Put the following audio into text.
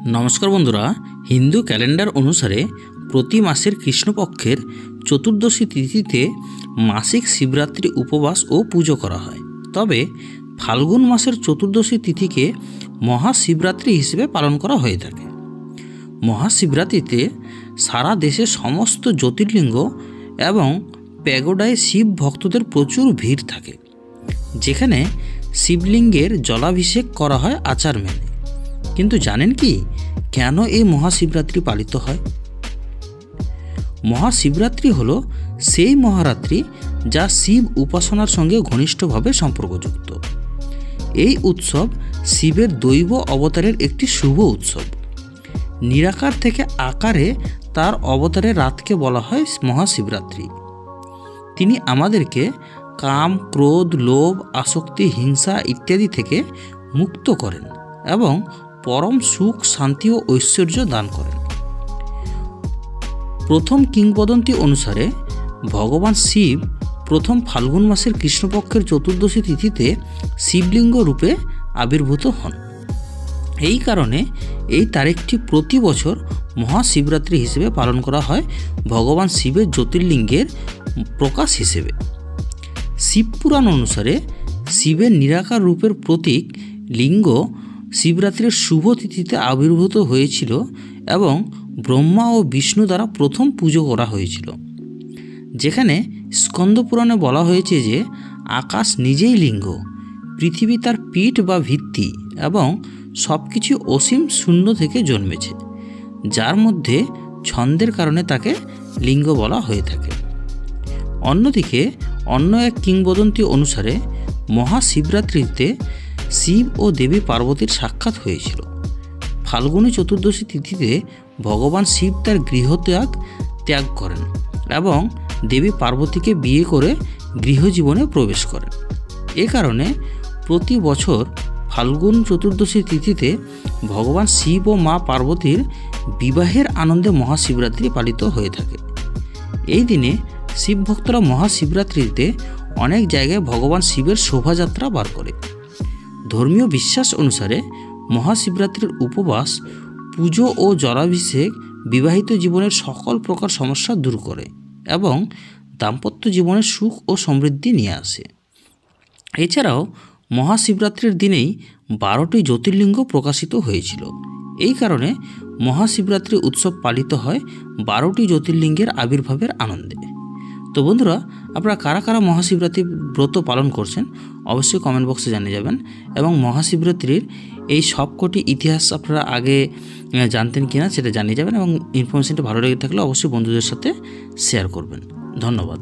নমস্কার বন্ধুরা, হিন্দু ক্যালেন্ডার অনুসারে প্রতি মাসের কৃষ্ণপক্ষের চতুর্দশী তিথিতে মাসিক শিবরাত্রি উপবাস ও পুজো করা হয়। তবে ফাল্গুন মাসের চতুর্দশী তিথিকে মহাশিবরাত্রি হিসেবে পালন করা হয়ে থাকে। মহাশিবরাত্রিতে সারা দেশে সমস্ত জ্যোতির্লিঙ্গ এবং প্যাগোডায় শিব ভক্তদের প্রচুর ভিড় থাকে, যেখানে শিবলিঙ্গের জলাভিষেক করা হয় আচার মেনে। কিন্তু জানেন কি কেন এই মহাশিবরাত্রি পালিত হয়? মহাশিবরাত্রি হলো সেই মহারাত্রি যা শিব উপাসনার সঙ্গে ঘনিষ্ঠভাবে সম্পর্কযুক্ত। এই উৎসব শিবের দৈব অবতারের একটি শুভ উৎসব। নিরাকার থেকে আকারে তার অবতারের রাতকে বলা হয় মহাশিবরাত্রি। তিনি আমাদেরকে কাম, ক্রোধ, লোভ, আসক্তি, হিংসা ইত্যাদি থেকে মুক্ত করেন এবং পরম সুখ, শান্তি ও ঐশ্বর্য দান করেন। প্রথম কিংবদন্তি অনুসারে ভগবান শিব প্রথম ফাল্গুন মাসের কৃষ্ণপক্ষের চতুর্দশী তিথিতে শিবলিঙ্গ রূপে আবির্ভূত হন। এই কারণে এই তারিখটি প্রতি বছর মহাশিবরাত্রি হিসেবে পালন করা হয়, ভগবান শিবের জ্যোতির্লিঙ্গের প্রকাশ হিসেবে। শিবপুরাণ অনুসারে শিবের নিরাকার রূপের প্রতীক লিঙ্গ শিবরাত্রির শুভ তিথিতে আবির্ভূত হয়েছিল এবং ব্রহ্মা ও বিষ্ণু দ্বারা প্রথম পুজো করা হয়েছিল। যেখানে স্কন্দপুরাণে বলা হয়েছে যে আকাশ নিজেই লিঙ্গ, পৃথিবী তার পিঠ বা ভিত্তি এবং সব কিছু অসীম শূন্য থেকে জন্মেছে, যার মধ্যে ছন্দের কারণে তাকে লিঙ্গ বলা হয়ে থাকে। অন্যদিকে অন্য এক কিংবদন্তি অনুসারে মহাশিবরাত্রিতে শিব ও দেবী পার্বতীর সাক্ষাৎ হয়েছিল। ফাল্গুনী চতুর্দশী তিথিতে ভগবান শিব তার গৃহত্যাগ করেন এবং দেবী পার্বতীকে বিয়ে করে গৃহজীবনে প্রবেশ করেন। এ কারণে প্রতি বছর ফাল্গুন চতুর্দশী তিথিতে ভগবান শিব ও মা পার্বতীর বিবাহের আনন্দে মহাশিবরাত্রি পালিত হয়ে থাকে। এই দিনে শিব ভক্তরা মহাশিবরাত্রিতে অনেক জায়গায় ভগবান শিবের শোভাযাত্রা বার করে। ধর্মীয় বিশ্বাস অনুসারে মহাশিবরাত্রির উপবাস, পুজো ও জলাভিষেক বিবাহিত জীবনের সকল প্রকার সমস্যা দূর করে এবং দাম্পত্য জীবনের সুখ ও সমৃদ্ধি নিয়ে আসে। এছাড়াও মহাশিবরাত্রির দিনেই 12টি জ্যোতির্লিঙ্গ প্রকাশিত হয়েছিল। এই কারণে মহাশিবরাত্রি উৎসব পালিত হয় 12টি জ্যোতির্লিঙ্গের আবির্ভাবের আনন্দে। তো বন্ধুরা, আপনারা কারা কারা মহাশিবরাত্রি ব্রত পালন করছেন অবশ্যই কমেন্ট বক্সে জানিয়ে যাবেন। এবং মহাশিবরাত্রির এই সবকটি ইতিহাস আপনারা আগে জানতেন কিনা সেটা জানিয়ে যাবেন। এবং ইনফরমেশনটা ভালো লেগে থাকলে অবশ্যই বন্ধুদের সাথে শেয়ার করবেন। ধন্যবাদ।